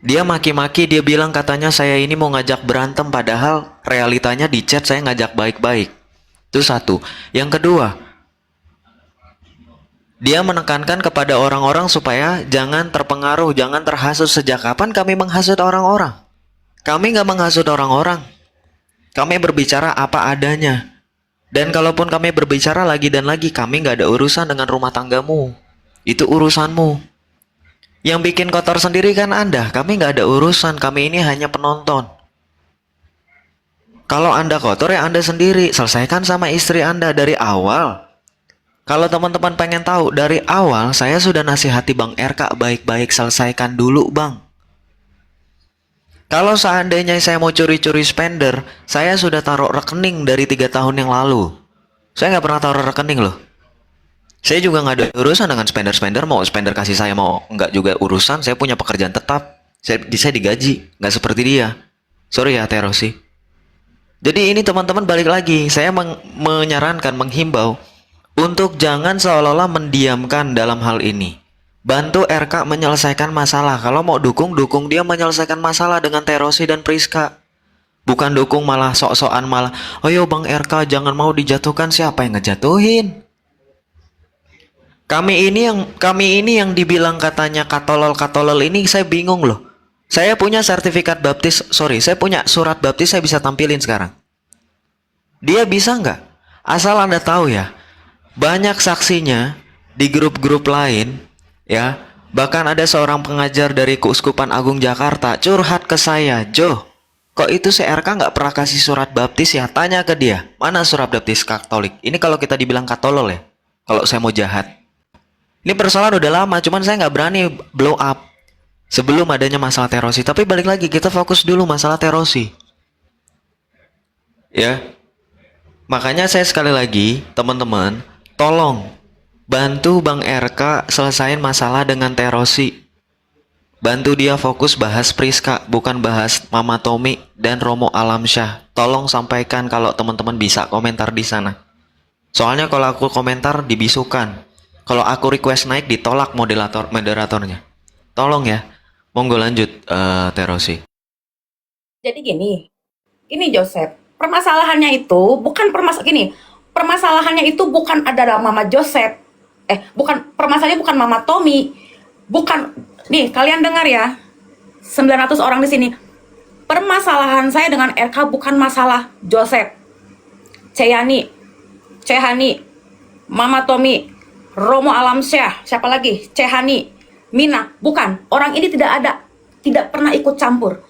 Dia maki-maki, dia bilang katanya saya ini mau ngajak berantem, padahal realitanya di chat saya ngajak baik-baik. Itu satu. Yang kedua, dia menekankan kepada orang-orang supaya jangan terpengaruh, jangan terhasut. Sejak kapan kami menghasut orang-orang? Kami nggak menghasut orang-orang. Kami berbicara apa adanya. Dan kalaupun kami berbicara lagi dan lagi, kami nggak ada urusan dengan rumah tanggamu. Itu urusanmu. Yang bikin kotor sendiri kan Anda. Kami nggak ada urusan. Kami ini hanya penonton. Kalau Anda kotor ya Anda sendiri. Selesaikan sama istri Anda dari awal. Kalau teman-teman pengen tahu, dari awal saya sudah nasihati Bang RK baik-baik, selesaikan dulu Bang. Kalau seandainya saya mau curi-curi spender, saya sudah taruh rekening dari 3 tahun yang lalu. Saya nggak pernah taruh rekening loh. Saya juga nggak ada urusan dengan spender-spender, mau spender kasih saya mau nggak juga urusan. Saya punya pekerjaan tetap, saya digaji, nggak seperti dia. Sorry ya Terosi. Jadi ini teman-teman balik lagi, saya menyarankan, menghimbau untuk jangan seolah-olah mendiamkan dalam hal ini. Bantu RK menyelesaikan masalah. Kalau mau dukung, dukung dia menyelesaikan masalah dengan Terosi dan Priska. Bukan dukung malah sok-sokan malah, ayo Bang RK jangan mau dijatuhkan. Siapa yang ngejatuhin? Kami ini yang dibilang katanya katolol-katolol ini saya bingung loh. Saya punya sertifikat baptis, sorry, saya punya surat baptis, saya bisa tampilin sekarang. Dia bisa nggak? Asal Anda tahu ya, banyak saksinya di grup-grup lain, ya. Bahkan ada seorang pengajar dari Keuskupan Agung Jakarta curhat ke saya, Jo, kok itu CRK nggak pernah kasih surat baptis ya? Tanya ke dia, mana surat baptis Katolik? Ini kalau kita dibilang katolol ya, kalau saya mau jahat. Ini persoalan udah lama, cuman saya nggak berani blow up sebelum adanya masalah Terosi. Tapi balik lagi, kita fokus dulu masalah Terosi. Ya, makanya saya sekali lagi, teman-teman, tolong bantu Bang RK selesain masalah dengan Terosi. Bantu dia fokus bahas Priska, bukan bahas Mama Tommy dan Romo Alamsyah. Tolong sampaikan kalau teman-teman bisa komentar di sana. Soalnya kalau aku komentar dibisukan. Kalau aku request naik ditolak moderatornya. Tolong ya. Monggo lanjut Terosi. Jadi gini Joseph, permasalahannya itu bukan ada Mama Joseph, permasalahannya bukan Mama Tommy, bukan, nih kalian dengar ya, 900 orang di sini, permasalahan saya dengan RK bukan masalah Joseph, Cehani, Mama Tommy, Romo Alamsyah, siapa lagi, Cehani, Mina, bukan, orang ini tidak pernah ikut campur.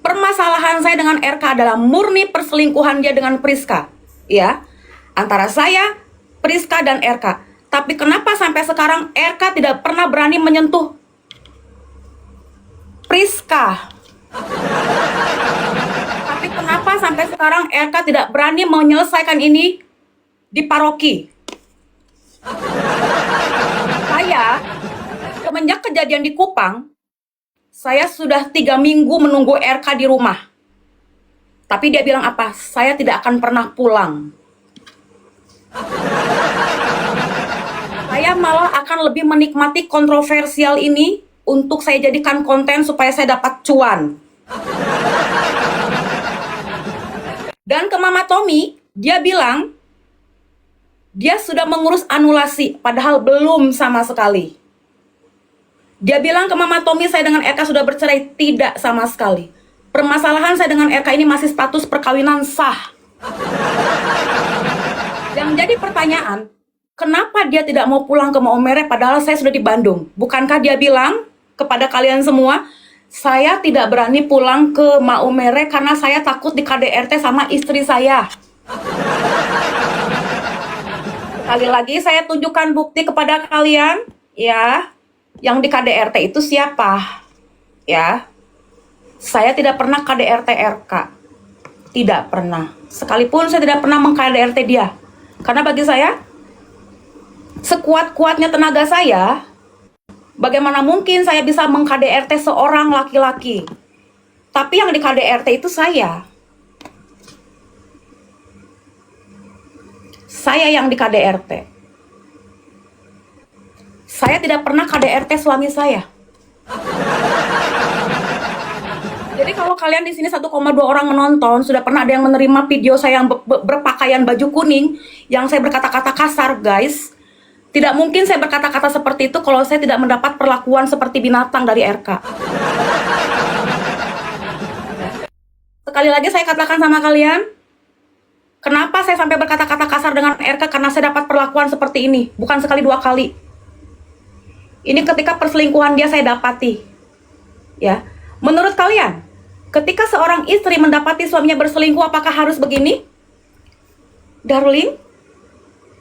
Permasalahan saya dengan RK adalah murni perselingkuhan dia dengan Priska, ya, antara saya, Priska dan RK. Tapi kenapa sampai sekarang RK tidak pernah berani menyentuh Priska? Tapi kenapa sampai sekarang RK tidak berani menyelesaikan ini di paroki? Saya, semenjak kejadian di Kupang, saya sudah 3 minggu menunggu RK di rumah. Tapi dia bilang apa? Saya tidak akan pernah pulang. Saya malah akan lebih menikmati kontroversial ini untuk saya jadikan konten supaya saya dapat cuan. Dan ke Mama Tommy, dia bilang dia sudah mengurus anulasi, padahal belum sama sekali. Dia bilang ke Mama Tommy saya dengan RK sudah bercerai, tidak sama sekali. Permasalahan saya dengan RK ini masih status perkawinan sah. Yang jadi pertanyaan, kenapa dia tidak mau pulang ke Maumere padahal saya sudah di Bandung? Bukankah dia bilang kepada kalian semua, saya tidak berani pulang ke Maumere karena saya takut di KDRT sama istri saya. Sekali lagi saya tunjukkan bukti kepada kalian, ya. Yang di KDRT itu siapa? Ya. Saya tidak pernah KDRT RK. Tidak pernah. Sekalipun saya tidak pernah meng-KDRT dia. Karena bagi saya, sekuat-kuatnya tenaga saya, bagaimana mungkin saya bisa meng-KDRT seorang laki-laki? Tapi yang di KDRT itu saya. Saya yang di KDRT. Saya tidak pernah KDRT suami saya. Jadi kalau kalian di sini 1,2 orang menonton, sudah pernah ada yang menerima video saya yang berpakaian baju kuning, yang saya berkata-kata kasar, guys. Tidak mungkin saya berkata-kata seperti itu kalau saya tidak mendapat perlakuan seperti binatang dari RK. Sekali lagi saya katakan sama kalian, kenapa saya sampai berkata-kata kasar dengan RK? Karena saya dapat perlakuan seperti ini, bukan sekali dua kali. Ini ketika perselingkuhan dia saya dapati. Ya, menurut kalian, ketika seorang istri mendapati suaminya berselingkuh, apakah harus begini? Darling,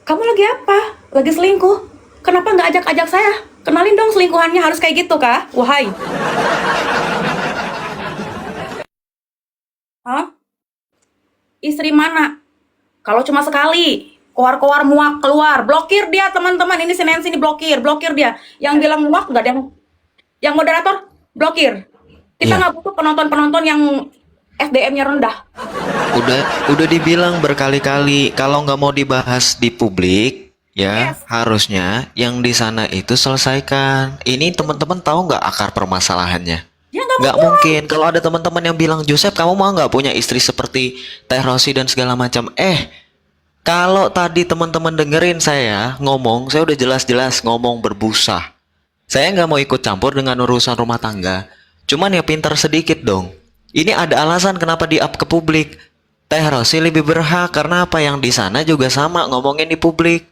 kamu lagi apa? Lagi selingkuh? Kenapa nggak ajak-ajak saya? Kenalin dong selingkuhannya, harus kayak gitu kah? Wahai. Hah? Istri mana? Kalau cuma sekali, koar-koar muak keluar, blokir dia teman-teman. Ini si Nancy ini blokir dia. Yang bilang muak nggak ada yang moderator blokir. Kita Iya. nggak butuh penonton-penonton yang SDM-nya rendah. Udah dibilang berkali-kali kalau nggak mau dibahas di publik, ya Yes. harusnya yang di sana itu selesaikan. Ini teman-teman tahu nggak akar permasalahannya? Ya nggak Nggak mau. mungkin kalau ada teman-teman yang bilang, Joseph kamu mau nggak punya istri seperti Teh Rosi dan segala macam. Kalau tadi teman-teman dengerin saya ngomong, saya udah jelas-jelas ngomong berbusa. Saya nggak mau ikut campur dengan urusan rumah tangga. Cuman ya pintar sedikit dong. Ini ada alasan kenapa di-up ke publik. Teh Rosi lebih berhak karena apa, yang di sana juga sama ngomongin di publik.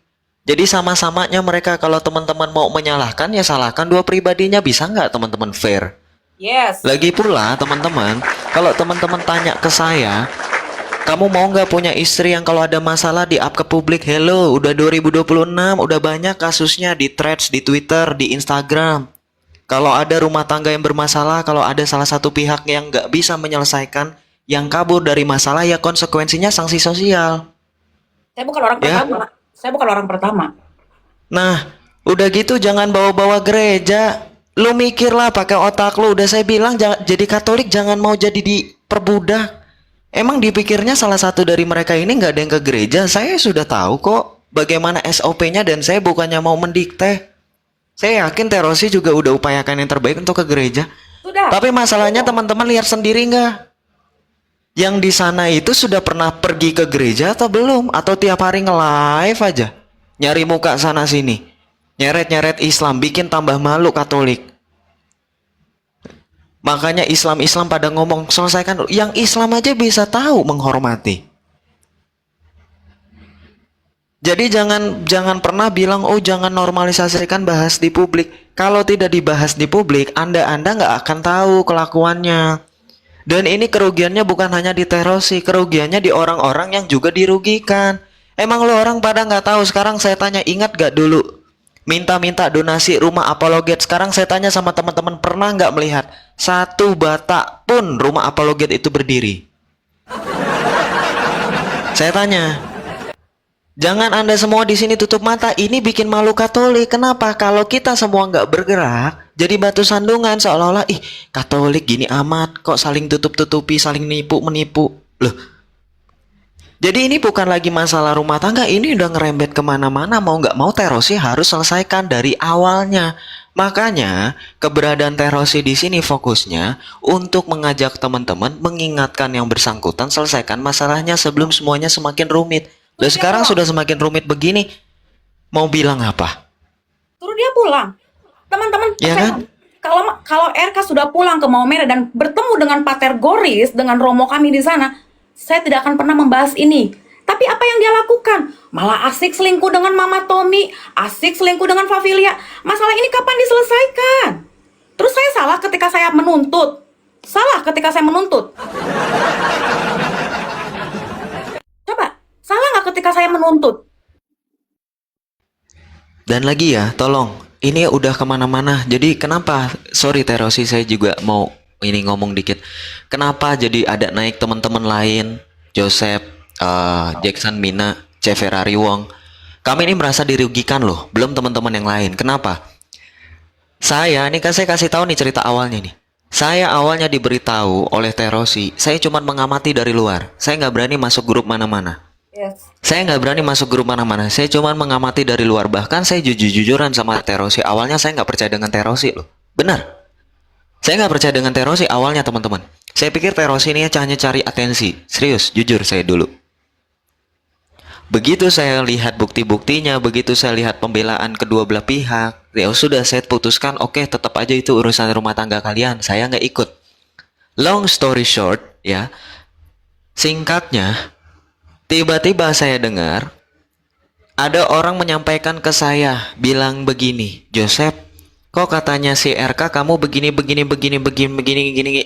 Jadi sama-samanya mereka, kalau teman-teman mau menyalahkan ya salahkan dua pribadinya, bisa nggak teman-teman, fair? Yes. Lagi pula teman-teman, kalau teman-teman tanya ke saya, kamu mau nggak punya istri yang kalau ada masalah di-up ke publik? Hello, udah 2026, udah banyak kasusnya di threads, di Twitter, di Instagram. Kalau ada rumah tangga yang bermasalah, kalau ada salah satu pihak yang nggak bisa menyelesaikan, yang kabur dari masalah, ya konsekuensinya sanksi sosial. Saya bukan orang Ya. pertama. Saya bukan orang pertama. Nah, udah gitu jangan bawa-bawa gereja. Lu mikirlah pakai otak lu. Udah saya bilang jadi Katolik jangan mau jadi diperbudak. Emang dipikirnya salah satu dari mereka ini nggak ada yang ke gereja? Saya sudah tahu kok bagaimana SOP-nya dan saya bukannya mau mendikte. Saya yakin Teh Rosi juga udah upayakan yang terbaik untuk ke gereja. Sudah. Tapi masalahnya teman-teman lihat sendiri nggak? Yang di sana itu sudah pernah pergi ke gereja atau belum? Atau tiap hari nge-live aja? Nyari muka sana sini. Nyeret-nyeret Islam, bikin tambah malu Katolik. Makanya Islam pada ngomong selesaikan dulu. Yang Islam aja bisa tahu menghormati. Jadi jangan pernah bilang oh jangan normalisasikan bahas di publik. Kalau tidak dibahas di publik, Anda nggak akan tahu kelakuannya. Dan ini kerugiannya bukan hanya di Teh Rosi, kerugiannya di orang-orang yang juga dirugikan. Emang lo orang pada nggak tahu? Sekarang saya tanya, ingat gak dulu minta-minta donasi rumah apologet? Sekarang saya tanya sama teman-teman, pernah nggak melihat satu bata pun rumah apologet itu berdiri? Saya tanya. Jangan Anda semua di sini tutup mata. Ini bikin malu Katolik. Kenapa? Kalau kita semua nggak bergerak, jadi batu sandungan seolah-olah, ih Katolik gini amat, kok saling tutup-tutupi, saling menipu. Loh. Jadi ini bukan lagi masalah rumah tangga, ini udah ngerembet kemana-mana. Mau nggak mau Teh Rosi harus selesaikan dari awalnya. Makanya keberadaan Teh Rosi di sini fokusnya untuk mengajak teman-teman, mengingatkan yang bersangkutan, selesaikan masalahnya sebelum semuanya semakin rumit. Dan sekarang sudah semakin rumit begini, mau bilang apa? Suruh dia pulang. Teman-teman, Ya kan? kalau RK sudah pulang ke Maumere dan bertemu dengan Pater Goris, dengan Romo kami di sana, saya tidak akan pernah membahas ini. Tapi apa yang dia lakukan? Malah asik selingkuh dengan Mama Tommy, asik selingkuh dengan Favilia. Masalah ini kapan diselesaikan? Terus saya salah ketika saya menuntut. Salah ketika saya menuntut. Coba, salah nggak ketika saya menuntut? Dan lagi ya, tolong, ini udah kemana-mana. Jadi kenapa? Sorry Teh Rosi, saya juga mau ini ngomong dikit. Kenapa jadi ada naik teman-teman lain, Joseph, Jackson, Mina, C. Ferrari Wong. Kami ini merasa dirugikan loh, belum teman-teman yang lain. Kenapa? Saya, ini kan saya kasih tahu nih cerita awalnya nih. Saya awalnya diberitahu oleh Teh Rosi, saya cuma mengamati dari luar. Saya nggak berani masuk grup mana-mana. Yes. Saya nggak berani masuk grup mana-mana. Saya cuma mengamati dari luar. Bahkan saya jujur-jujuran sama Teh Rosi. Awalnya saya nggak percaya dengan Teh Rosi loh. Benar. Saya nggak percaya dengan Teh Rosi awalnya teman-teman. Saya pikir Teros ini hanya cari atensi. Serius, jujur saya dulu. Begitu saya lihat bukti-buktinya, begitu saya lihat pembelaan kedua belah pihak, ya sudah saya putuskan, oke, tetap aja itu urusan rumah tangga kalian, saya nggak ikut. Long story short, ya, singkatnya, tiba-tiba saya dengar ada orang menyampaikan ke saya, bilang begini, Joseph, kok katanya si RK kamu begini,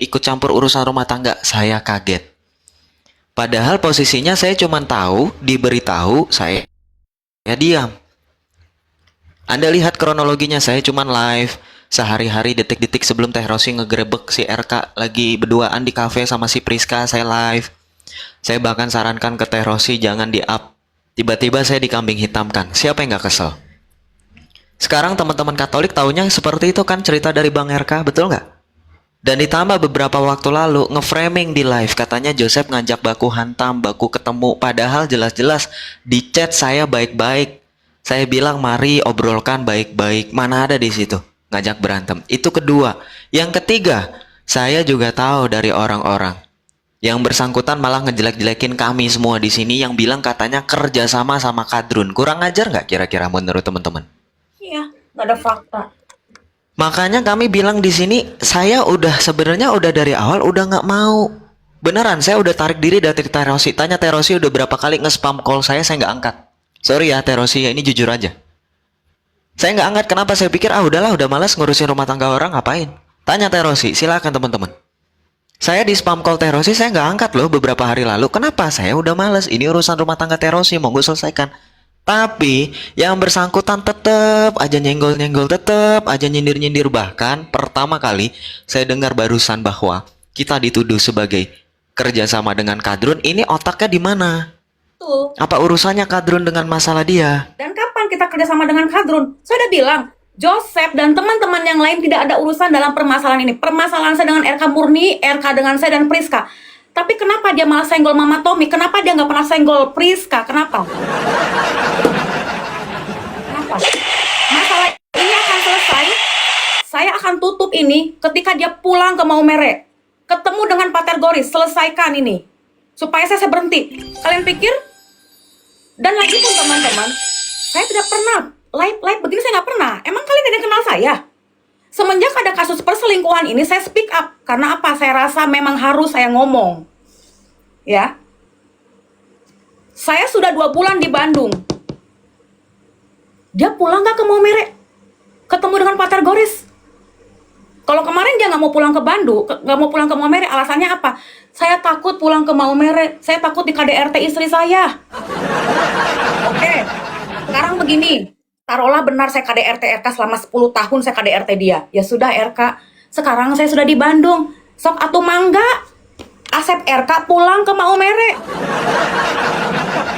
ikut campur urusan rumah tangga. Saya kaget. Padahal posisinya saya cuma tahu, diberitahu, saya diam. Anda lihat kronologinya, saya cuma live sehari-hari detik-detik sebelum Teh Rosi ngegerebek si RK lagi berduaan di kafe sama si Priska, saya live. Saya bahkan sarankan ke Teh Rosi jangan di-up. Tiba-tiba saya dikambing hitamkan. Siapa yang nggak kesel? Sekarang teman-teman Katolik taunya seperti itu kan cerita dari Bang RK, betul nggak? Dan ditambah beberapa waktu lalu nge-framing di live katanya Joseph ngajak baku hantam, baku ketemu, padahal jelas-jelas di chat saya baik-baik. Saya bilang mari obrolkan baik-baik. Mana ada di situ ngajak berantem. Itu kedua. Yang ketiga, saya juga tahu dari orang-orang yang bersangkutan malah ngejelek-jelekin kami semua di sini yang bilang katanya kerja sama Kadrun. Kurang ajar nggak kira-kira menurut teman-teman? Iya, nggak ada fakta. Makanya kami bilang di sini, saya sebenarnya udah dari awal udah nggak mau. Beneran, saya udah tarik diri dari Terosi. Tanya Terosi udah berapa kali nge-spam call saya nggak angkat. Sorry ya Terosi, ya ini jujur aja. Saya nggak angkat, kenapa? Saya pikir udahlah, udah malas ngurusin rumah tangga orang, ngapain? Tanya Terosi, silakan teman-teman. Saya di spam call Terosi, saya nggak angkat loh beberapa hari lalu. Kenapa? Saya udah males, ini urusan rumah tangga Terosi, mau gue selesaikan. Tapi yang bersangkutan tetap aja nyenggol-nyenggol, tetap aja nyindir-nyindir. Bahkan pertama kali saya dengar barusan bahwa kita dituduh sebagai kerjasama dengan Kadrun. Ini otaknya di mana? Tuh. Apa urusannya Kadrun dengan masalah dia? Dan kapan kita kerjasama dengan Kadrun? Saya udah bilang, Joseph dan teman-teman yang lain tidak ada urusan dalam permasalahan ini. Permasalahan saya dengan RK Murni, RK dengan saya dan Priska. Tapi kenapa dia malah senggol Mama Tommy? Kenapa dia nggak pernah senggol Priska? Kenapa? Kenapa? Masalah ini akan selesai. Saya akan tutup ini ketika dia pulang ke Maumere. Ketemu dengan Pater Goris. Selesaikan ini. Supaya saya berhenti. Kalian pikir? Dan lagi pun teman-teman, saya tidak pernah live begini, saya nggak pernah. Emang kalian tidak kenal saya? Semenjak ada kasus perselingkuhan ini, saya speak up. Karena apa? Saya rasa memang harus saya ngomong. Ya. Saya sudah 2 bulan di Bandung. Dia pulang nggak ke Maumere? Ketemu dengan Pater Goris. Kalau kemarin dia nggak mau pulang ke Bandung, nggak mau pulang ke Maumere, alasannya apa? Saya takut pulang ke Maumere. Saya takut di KDRT istri saya. Oke. Sekarang begini. Taruhlah benar saya KDRT RK selama 10 tahun saya KDRT dia. Ya sudah RK, sekarang saya sudah di Bandung. Sok atuh mangga. Asep RK pulang ke Maumere.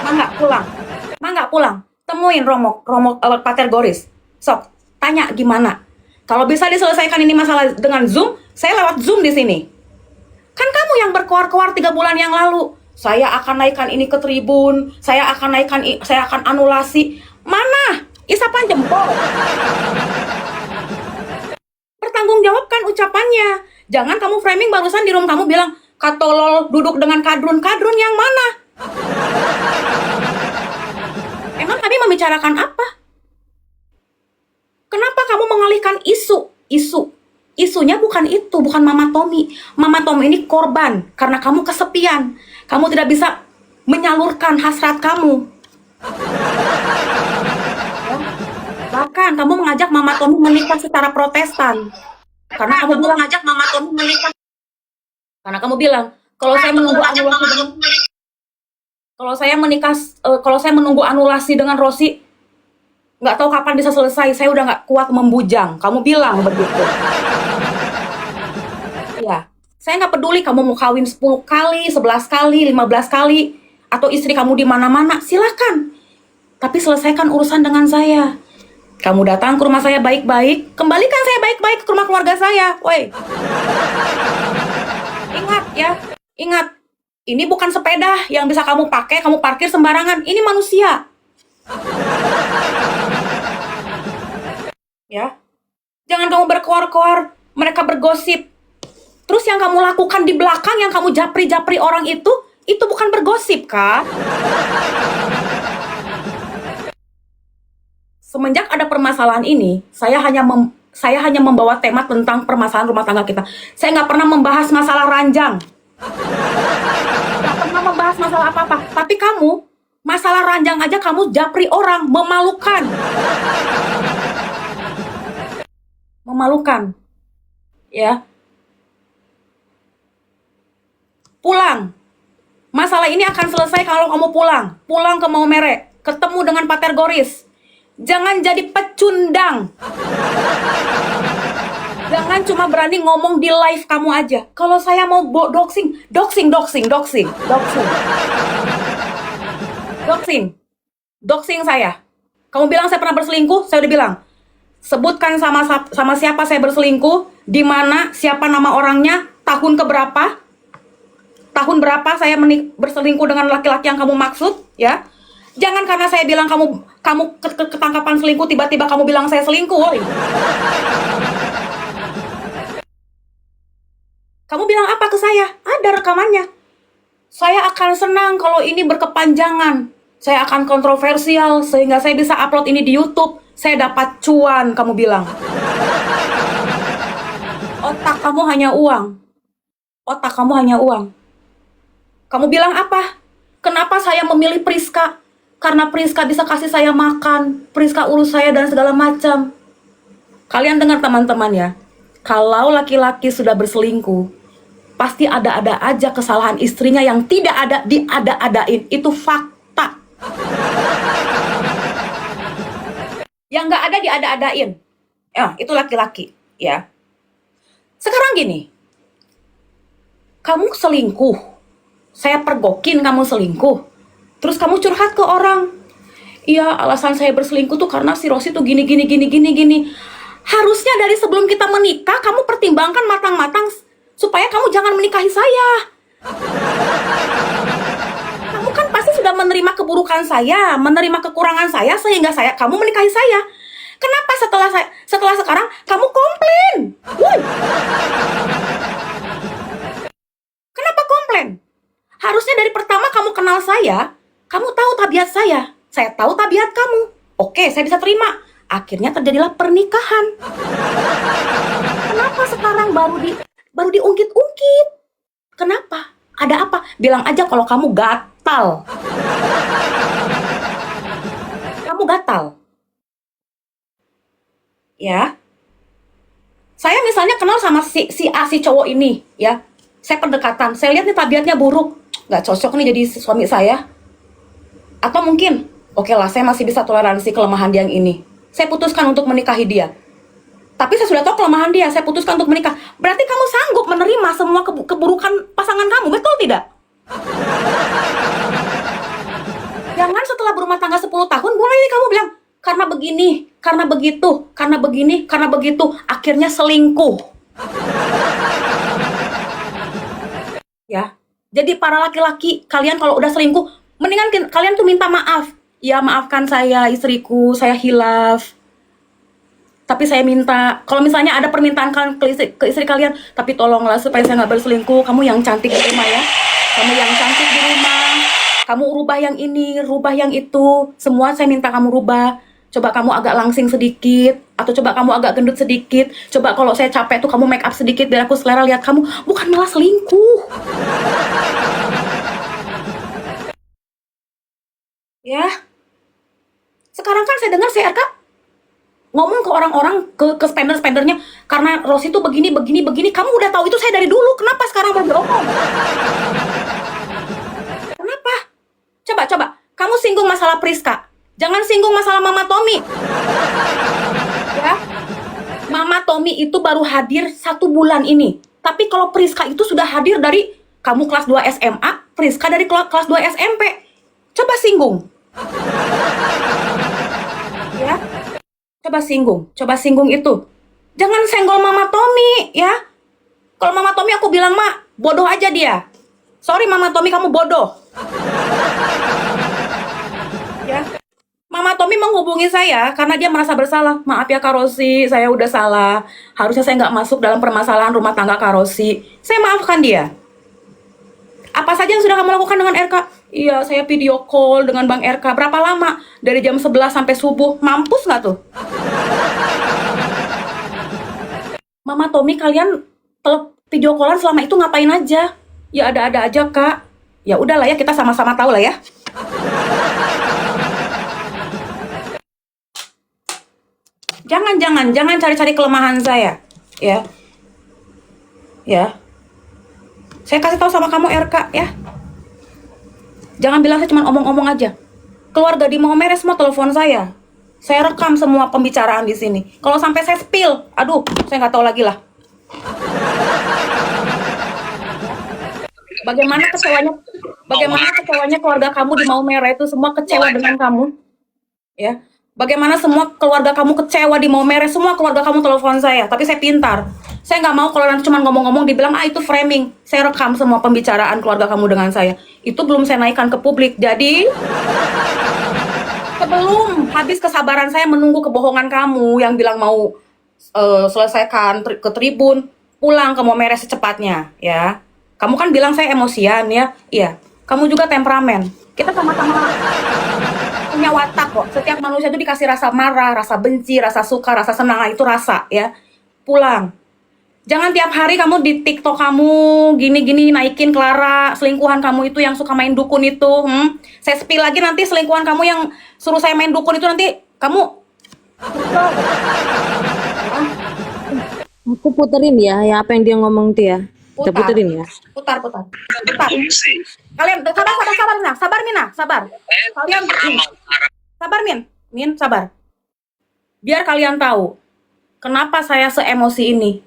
Mangga pulang. Temuin Romo Pater Goris. Sok, tanya gimana. Kalau bisa diselesaikan ini masalah dengan Zoom, saya lewat Zoom di sini. Kan kamu yang berkoar-koar 3 bulan yang lalu. Saya akan naikkan ini ke tribun, saya akan anulasi. Mana? Isapan jempol. Pertanggungjawabkan ucapannya. Jangan kamu framing barusan di room kamu bilang, Katolol duduk dengan Kadrun. Kadrun yang mana? Emang kami membicarakan apa? Kenapa kamu mengalihkan isu? Isunya bukan itu, bukan Mama Tommy. Mama Tommy ini korban karena kamu kesepian. Kamu tidak bisa menyalurkan hasrat kamu. Bahkan kamu mengajak Mama Tommy menikah secara Protestan. Karena kamu bilang ngajak Mama Tommy menikah. Karena kamu bilang kalau saya menunggu anulasi dengan kalau saya menunggu anulasi dengan Rosi, nggak tahu kapan bisa selesai. Saya udah nggak kuat membujang. Kamu bilang begitu. Ya, saya nggak peduli kamu mau kawin 10 kali, 11 kali, 15 kali, atau istri kamu di mana-mana, silakan. Tapi selesaikan urusan dengan saya. Kamu datang ke rumah saya baik-baik, kembalikan saya baik-baik ke rumah keluarga saya. Woi. Ingat ya, ingat. Ini bukan sepeda yang bisa kamu pakai, kamu parkir sembarangan. Ini manusia. Ya. Jangan kamu berkoar-koar, mereka bergosip. Terus yang kamu lakukan di belakang, yang kamu japri-japri orang itu bukan bergosip, Kak. Semenjak ada permasalahan ini, saya hanya membawa tema tentang permasalahan rumah tangga kita. Saya nggak pernah membahas masalah ranjang. Nggak pernah membahas masalah apa-apa. Tapi kamu, masalah ranjang aja kamu japri orang, memalukan. Memalukan. Ya. Pulang. Masalah ini akan selesai kalau kamu pulang. Pulang ke Maumere, ketemu dengan Pater Goris. Jangan jadi pecundang. Jangan cuma berani ngomong di live kamu aja. Kalau saya mau doxing. Doxing saya. Kamu bilang saya pernah berselingkuh, saya udah bilang. Sebutkan sama siapa saya berselingkuh, di mana, siapa nama orangnya, tahun keberapa. Tahun berapa saya berselingkuh dengan laki-laki yang kamu maksud, ya. Jangan karena saya bilang kamu ketangkapan selingkuh, tiba-tiba kamu bilang saya selingkuh. Woy. Kamu bilang apa ke saya? Ada rekamannya. Saya akan senang kalau ini berkepanjangan. Saya akan kontroversial sehingga saya bisa upload ini di YouTube. Saya dapat cuan, kamu bilang. Otak kamu hanya uang. Otak kamu hanya uang. Kamu bilang apa? Kenapa saya memilih Priska? Karena Priska bisa kasih saya makan, Priska urus saya dan segala macam. Kalian dengar teman-teman ya, kalau laki-laki sudah berselingkuh, pasti ada-ada aja kesalahan istrinya yang tidak ada diada-adain. Itu fakta. Yang nggak ada diada-adain. Ya, itu laki-laki. Ya. Sekarang gini, kamu selingkuh, saya pergokin kamu selingkuh. Terus kamu curhat ke orang. Iya, alasan saya berselingkuh tuh karena si Rosi tuh gini. Harusnya dari sebelum kita menikah, kamu pertimbangkan matang-matang supaya kamu jangan menikahi saya. Kamu kan pasti sudah menerima keburukan saya, menerima kekurangan saya, sehingga kamu menikahi saya. Kenapa setelah sekarang kamu komplain? Woy. Kenapa komplain? Harusnya dari pertama kamu kenal saya, kamu tahu tabiat saya tahu tabiat kamu. Oke, saya bisa terima. Akhirnya terjadilah pernikahan. Kenapa sekarang baru diungkit-ungkit? Kenapa? Ada apa? Bilang aja kalau kamu gatal. Kamu gatal. Ya. Saya misalnya kenal sama si cowok ini, ya. Saya pendekatan, saya lihat nih tabiatnya buruk. Nggak cocok nih jadi suami saya. Atau mungkin, oke lah, saya masih bisa toleransi kelemahan dia yang ini. Saya putuskan untuk menikahi dia. Tapi saya sudah tahu kelemahan dia, saya putuskan untuk menikah. Berarti kamu sanggup menerima semua keburukan pasangan kamu, betul tidak? Jangan setelah berumah tangga 10 tahun, mulai ini kamu bilang, karena begini, karena begitu, karena begini, karena begitu. Akhirnya selingkuh. Ya, jadi para laki-laki, kalian kalau udah selingkuh, mendingan kalian tuh minta maaf. Ya, maafkan saya, istriku, saya hilaf. Tapi saya minta, kalau misalnya ada permintaan kalian ke istri kalian, tapi tolonglah supaya saya nggak berselingkuh. Kamu yang cantik di rumah ya. Kamu yang cantik di rumah. Kamu rubah yang ini, rubah yang itu. Semua saya minta kamu rubah. Coba kamu agak langsing sedikit, atau coba kamu agak gendut sedikit. Coba kalau saya capek tuh kamu make up sedikit biar aku selera lihat kamu. Bukan malah selingkuh. Ya. Sekarang kan saya dengar CRK ngomong ke orang-orang, ke spender-spendernya, karena Rosi tuh begini. Kamu udah tahu itu saya dari dulu. Kenapa sekarang baru diomong? Kenapa? Coba. Kamu singgung masalah Priska. Jangan singgung masalah Mama Tommy. Ya. Mama Tommy itu baru hadir 1 bulan ini. Tapi kalau Priska itu sudah hadir dari kamu kelas 2 SMA, Priska dari kelas 2 SMP. Coba singgung. Ya. Coba singgung itu. Jangan senggol Mama Tommy, ya. Kalau Mama Tommy aku bilang, "Mak, bodoh aja dia." Sorry Mama Tommy, kamu bodoh. Ya. Mama Tommy menghubungi saya karena dia merasa bersalah. Maaf ya Kak Rosi, saya udah salah. Harusnya saya nggak masuk dalam permasalahan rumah tangga Kak Rosi. Saya maafkan dia. Apa saja yang sudah kamu lakukan dengan RK? Iya, saya video call dengan Bang RK. Berapa lama? Dari jam 11 sampai subuh. Mampus nggak tuh? Mama Tommy, kalian video callan selama itu ngapain aja? Ya ada-ada aja, Kak. Ya udahlah ya, kita sama-sama tahu lah ya. Jangan cari-cari kelemahan saya. Ya. Ya. Saya kasih tahu sama kamu RK ya. Jangan bilang saya cuma omong-omong aja. Keluarga di Maumere semua telepon saya. Saya rekam semua pembicaraan di sini. Kalau sampai saya spill, aduh, saya nggak tahu lagi lah. Bagaimana kecewanya keluarga kamu di Maumere itu semua kecewa dengan kamu? Ya. Bagaimana semua keluarga kamu kecewa di Maumere, semua keluarga kamu telepon saya, tapi saya pintar. Saya nggak mau kalau nanti cuma ngomong-ngomong dibilang, itu framing. Saya rekam semua pembicaraan keluarga kamu dengan saya. Itu belum saya naikkan ke publik. Jadi, sebelum habis kesabaran saya menunggu kebohongan kamu yang bilang mau selesaikan ke tribun, pulang ke Maumere secepatnya, ya. Kamu kan bilang saya emosian, ya. Iya, kamu juga temperamen. Kita sama-sama punya watak kok. Setiap manusia itu dikasih rasa marah, rasa benci, rasa suka, rasa senang. Nah, itu rasa ya. Pulang. Jangan tiap hari kamu di TikTok kamu gini-gini naikin Clara, selingkuhan kamu itu yang suka main dukun itu. Saya spill lagi nanti selingkuhan kamu yang suruh saya main dukun itu nanti kamu. Aku puterin ya apa yang dia ngomong tuh ya. Kita puterin ya. Putar. Kalian sabar Mina, sabar. Kalian sabar Min, sabar. Biar kalian tahu kenapa saya seemosi ini.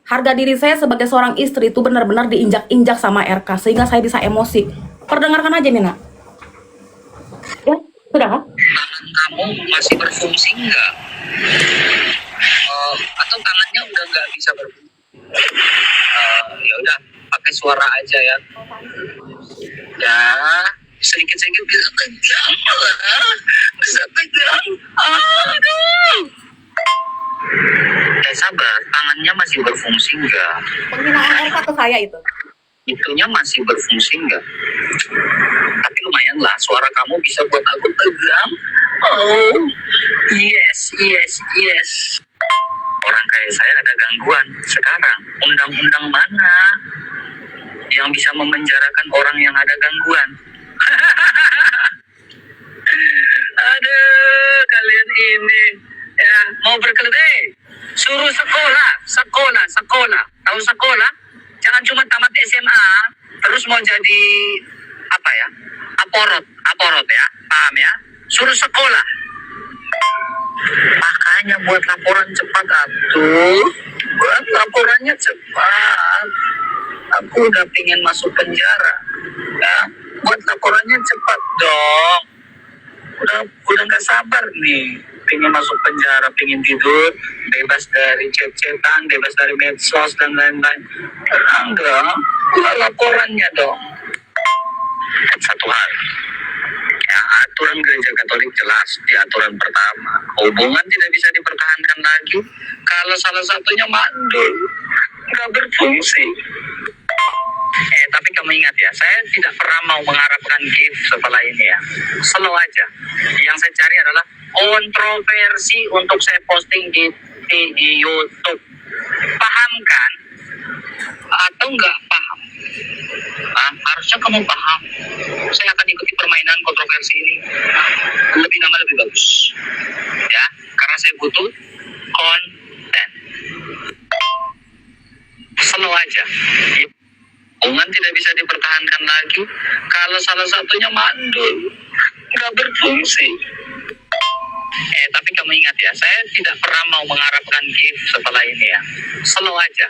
Harga diri saya sebagai seorang istri itu benar-benar diinjak-injak sama RK sehingga saya bisa emosi. Perdengarkan aja Mina. Ya, sudah kan? Kamu masih berfungsi nggak? Atau tangannya udah nggak bisa berfungsi? Ya udah pakai suara aja ya. Ya sedikit-sedikit bisa pegang, bisa pegang. Aduh. Sabar, tangannya masih berfungsi nggak? Penghinaan RK ke saya itu. Itunya masih berfungsi nggak? Tapi lumayan lah, suara kamu bisa buat aku tegang. Oh, yes. Orang kayak saya ada gangguan. Sekarang, undang-undang mana yang bisa memenjarakan orang yang ada gangguan? Aduh, kalian ini ya mau berkeledai. Suruh sekolah. Tahu sekolah? Jangan cuma tamat SMA terus mau jadi apa ya? Aparot ya, paham ya? Suruh sekolah. Makanya buat laporan cepat atuh. Buat laporannya cepat. Aku udah pingin masuk penjara. Ya, buat laporannya cepat dong. Udah nggak sabar nih. Pingin masuk penjara, pingin tidur, bebas dari chat-chatan, bebas dari medsos dan lain-lain. Tenang dong, buat laporannya dong. Satu hal. Ya, aturan gereja Katolik jelas di aturan pertama. Hubungan tidak bisa dipertahankan lagi kalau salah satunya mandul, nggak berfungsi. Tapi kamu ingat ya, saya tidak pernah mau mengharapkan gift setelah ini ya. Slow aja. Yang saya cari adalah kontroversi untuk saya posting di YouTube. Paham kan? Atau nggak paham? Harusnya kamu paham. Saya akan ikuti permainan kontroversi ini. Lebih lama lebih bagus. Ya, karena saya butuh konten. Slow aja. Hubungan tidak bisa dipertahankan lagi kalau salah satunya mandul, nggak berfungsi. Tapi kamu ingat ya, saya tidak pernah mau mengharapkan gift setelah ini ya. Slow aja.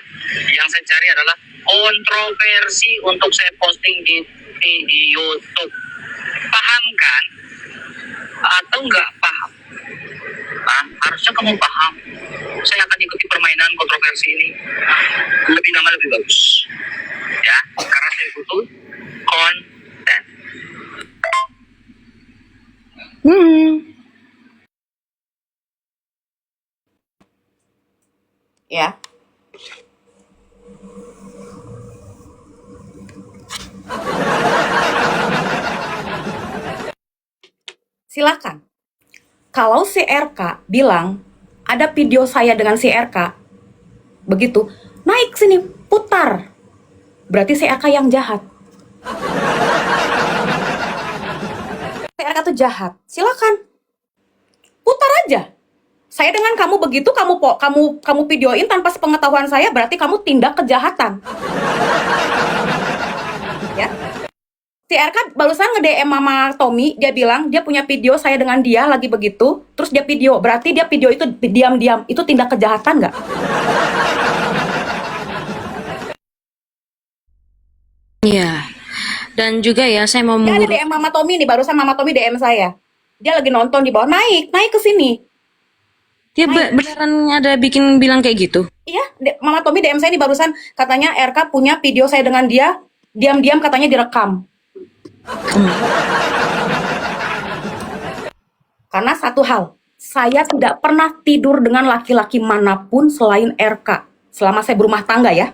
Yang saya cari adalah kontroversi untuk saya posting di YouTube. Paham kan? Atau nggak paham? Harusnya kamu paham. Saya akan ikuti permainan kontroversi ini. Lebih lama lebih bagus. Ya, karena saya butuh konten. Hmm. Ya. Silakan. Kalau si RK bilang ada video saya dengan si RK, begitu, naik sini, putar. Berarti si RK yang jahat. Si RK tuh jahat. Silakan. Putar aja. Saya dengan kamu begitu, kamu videoin tanpa sepengetahuan saya, berarti kamu tindak kejahatan. Ya. Si RK barusan nge-DM Mama Tommy, dia bilang dia punya video saya dengan dia lagi begitu, terus dia video, berarti dia video itu diam-diam, itu tindak kejahatan nggak? Iya. Dan juga ya, saya mau Dia ada mengurus. DM Mama Tommy nih, barusan Mama Tommy DM saya. Dia lagi nonton di bawah, naik ke sini. Dia beneran ada bikin bilang kayak gitu. Iya, Mama Tommy DM saya nih barusan, katanya RK punya video saya dengan dia, diam-diam katanya direkam. Karena satu hal, saya tidak pernah tidur dengan laki-laki manapun selain RK selama saya berumah tangga ya.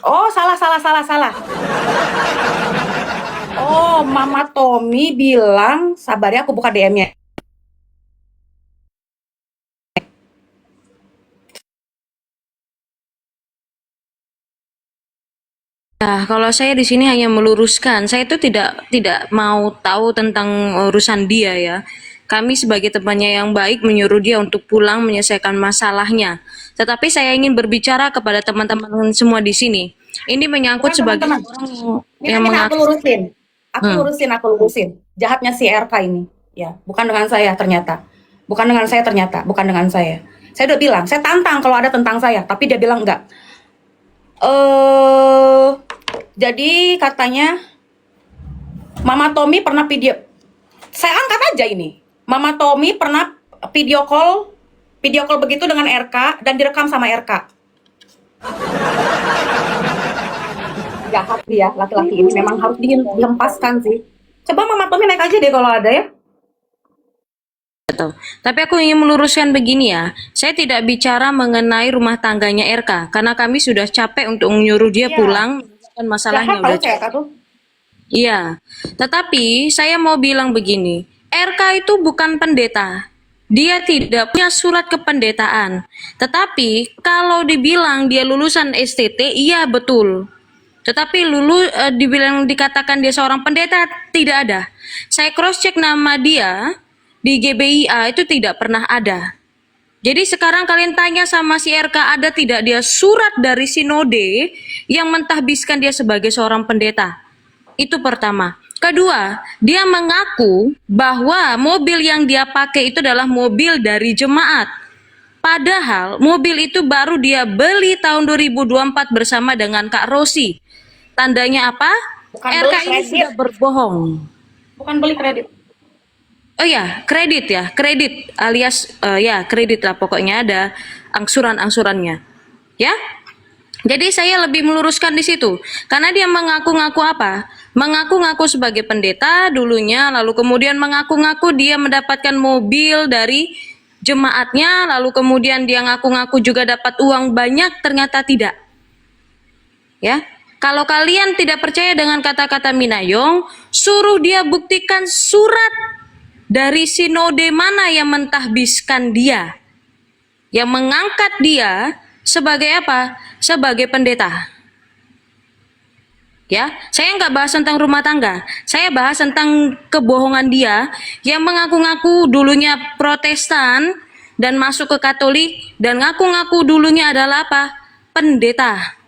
Oh, salah. Oh, Mama Tommy bilang, sabar ya aku buka DM-nya. Nah, kalau saya di sini hanya meluruskan, saya itu tidak mau tahu tentang urusan dia ya. Kami sebagai temannya yang baik menyuruh dia untuk pulang menyelesaikan masalahnya. Tetapi saya ingin berbicara kepada teman-teman semua di sini. Ini menyangkut Bukan sebagai teman-teman. orang Ini yang aku mengaku. lurusin. Aku lurusin. Jahatnya si RK ini. Ya, bukan dengan saya ternyata. Bukan dengan saya. Saya udah bilang, saya tantang kalau ada tentang saya, tapi dia bilang enggak. Jadi katanya Mama Tommy pernah video. Saya angkat aja ini. Mama Tommy pernah video call begitu dengan RK dan direkam sama RK. Jahat dia, laki-laki ini memang harus dihempaskan sih. Coba Mama Tommy naik aja deh kalau ada ya. Tapi aku ingin meluruskan begini ya, saya tidak bicara mengenai rumah tangganya RK, karena kami sudah capek untuk menyuruh dia Iya. pulang, menyelesaikan masalahnya Jahat udah tahu RK tuh. Iya, tetapi saya mau bilang begini, RK itu bukan pendeta. Dia tidak punya surat kependetaan. Tetapi kalau dibilang dia lulusan STT, iya betul. Tetapi dikatakan dia seorang pendeta, tidak ada. Saya cross check nama dia di GBIA itu tidak pernah ada. Jadi sekarang kalian tanya sama si RK, ada tidak dia surat dari sinode yang mentahbiskan dia sebagai seorang pendeta? Itu pertama. Kedua, dia mengaku bahwa mobil yang dia pakai itu adalah mobil dari jemaat. Padahal mobil itu baru dia beli tahun 2024 bersama dengan Kak Rosi. Tandanya apa? Bukan RK beli ini kredit. sudah berbohong. Bukan beli kredit. Oh ya, kredit alias ya kredit lah, pokoknya ada angsuran-angsurannya. Ya. Jadi saya lebih meluruskan di situ. Karena dia mengaku-ngaku apa? Mengaku-ngaku sebagai pendeta dulunya, lalu kemudian mengaku-ngaku dia mendapatkan mobil dari jemaatnya, lalu kemudian dia ngaku-ngaku juga dapat uang banyak, ternyata tidak. Ya. Kalau kalian tidak percaya dengan kata-kata Minayong, suruh dia buktikan surat dari sinode mana yang mentahbiskan dia, yang mengangkat dia sebagai apa? Sebagai pendeta. Ya, saya nggak bahas tentang rumah tangga, saya bahas tentang kebohongan dia yang mengaku-ngaku dulunya Protestan dan masuk ke Katolik dan ngaku-ngaku dulunya adalah apa? Pendeta.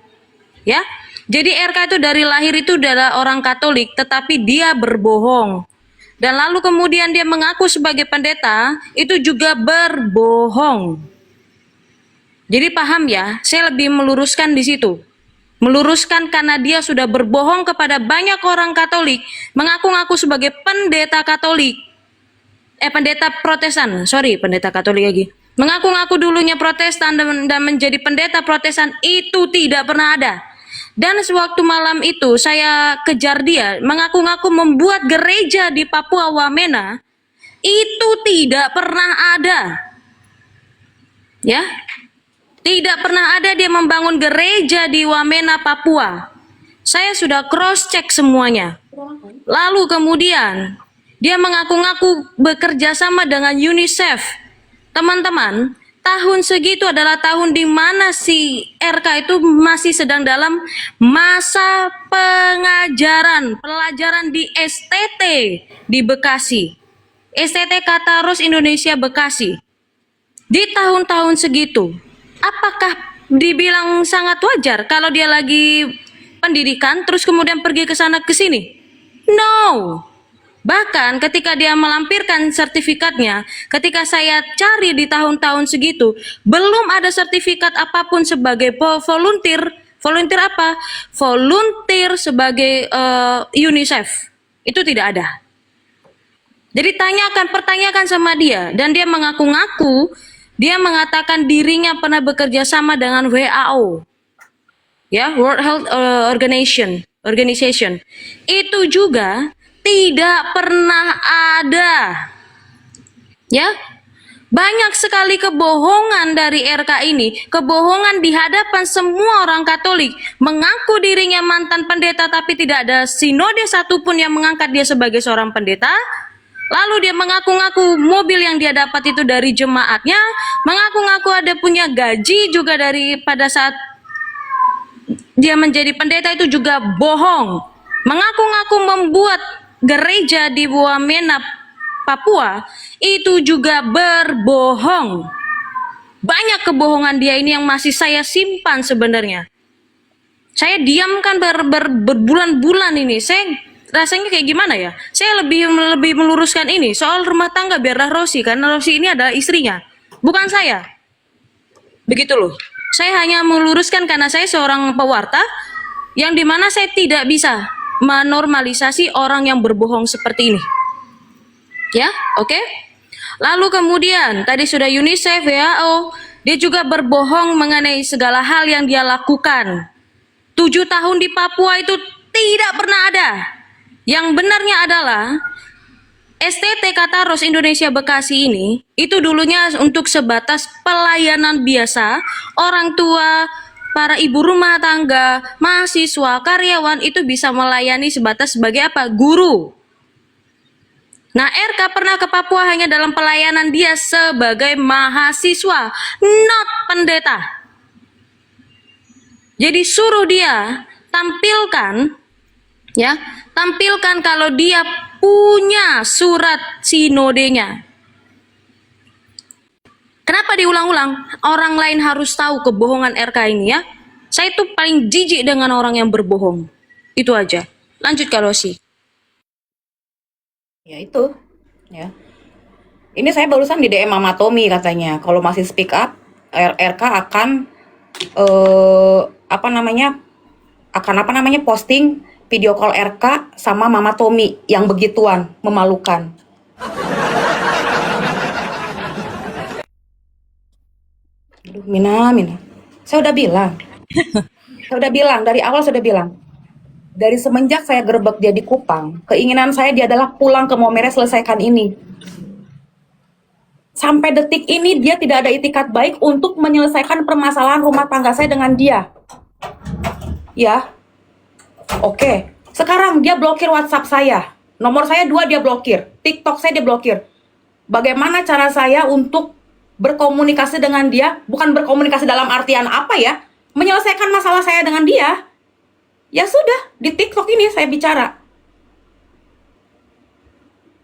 Ya, jadi RK itu dari lahir itu adalah orang Katolik, tetapi dia berbohong. Dan lalu kemudian dia mengaku sebagai pendeta, itu juga berbohong. Jadi paham ya, saya lebih meluruskan di situ. Meluruskan karena dia sudah berbohong kepada banyak orang Katolik, mengaku-ngaku sebagai pendeta Katolik. Pendeta Protestan, pendeta Katolik lagi. Mengaku-ngaku dulunya Protestan dan menjadi pendeta Protestan, itu tidak pernah ada. Dan sewaktu malam itu saya kejar dia, mengaku-ngaku membuat gereja di Papua Wamena, itu tidak pernah ada. Ya, tidak pernah ada dia membangun gereja di Wamena, Papua. Saya sudah cross check semuanya. Lalu kemudian dia mengaku-ngaku bekerja sama dengan UNICEF. Teman-teman, tahun segitu adalah tahun di mana si RK itu masih sedang dalam masa pelajaran di STT di Bekasi. STT Kataros Indonesia Bekasi. Di tahun-tahun segitu, apakah dibilang sangat wajar kalau dia lagi pendidikan terus kemudian pergi ke sana ke sini? No. Bahkan ketika dia melampirkan sertifikatnya, ketika saya cari di tahun-tahun segitu, belum ada sertifikat apapun sebagai volunteer. Volunteer apa? Volunteer sebagai UNICEF. Itu tidak ada. Jadi pertanyakan sama dia, dan dia mengaku-ngaku, dia mengatakan dirinya pernah bekerja sama dengan WHO. Ya, World Health Organization. Itu juga tidak pernah ada. Ya, banyak sekali kebohongan dari RK ini, kebohongan di hadapan semua orang Katolik, mengaku dirinya mantan pendeta tapi tidak ada sinode satupun yang mengangkat dia sebagai seorang pendeta. Lalu dia mengaku-ngaku mobil yang dia dapat itu dari jemaatnya, mengaku-ngaku ada punya gaji juga dari pada saat dia menjadi pendeta, itu juga bohong. Mengaku-ngaku membuat gereja di Wamena, Papua, itu juga berbohong. Banyak kebohongan dia ini yang masih saya simpan sebenarnya. Saya diamkan berbulan-bulan ini. Saya rasanya kayak gimana ya? Saya lebih meluruskan ini soal rumah tangga biarlah Rosi, karena Rosi ini adalah istrinya, bukan saya. Begitu loh. Saya hanya meluruskan karena saya seorang pewarta yang dimana saya tidak bisa menormalisasi orang yang berbohong seperti ini. Ya, oke? Lalu kemudian tadi sudah UNICEF, WHO, dia juga berbohong mengenai segala hal yang dia lakukan. 7 tahun di Papua itu tidak pernah ada. Yang benarnya adalah STT Kataros Indonesia Bekasi ini, itu dulunya untuk sebatas pelayanan biasa, orang tua, para ibu rumah tangga, mahasiswa, karyawan itu bisa melayani sebatas sebagai apa? Guru. Nah, RK pernah ke Papua hanya dalam pelayanan dia sebagai mahasiswa, not pendeta. Jadi suruh dia tampilkan, ya, tampilkan kalau dia punya surat sinodenya. Kenapa diulang-ulang? Orang lain harus tahu kebohongan RK ini ya. Saya tuh paling jijik dengan orang yang berbohong. Itu aja. Lanjut Kak Rosi. Ya itu, ya. Ini saya barusan di DM Mama Tommy katanya, kalau masih speak up, RK akan posting video call RK sama Mama Tommy yang begituan, memalukan. Aduh, Mina. Saya udah bilang. Dari awal saya udah bilang. Dari semenjak saya gerbek dia di Kupang, keinginan saya dia adalah pulang ke Maumere selesaikan ini. Sampai detik ini dia tidak ada itikat baik untuk menyelesaikan permasalahan rumah tangga saya dengan dia. Ya. Oke, sekarang dia blokir WhatsApp saya. Nomor saya 2 dia blokir. TikTok saya dia blokir. Bagaimana cara saya untuk berkomunikasi dengan dia? Bukan berkomunikasi dalam artian apa ya? Menyelesaikan masalah saya dengan dia. Ya sudah, di TikTok ini saya bicara.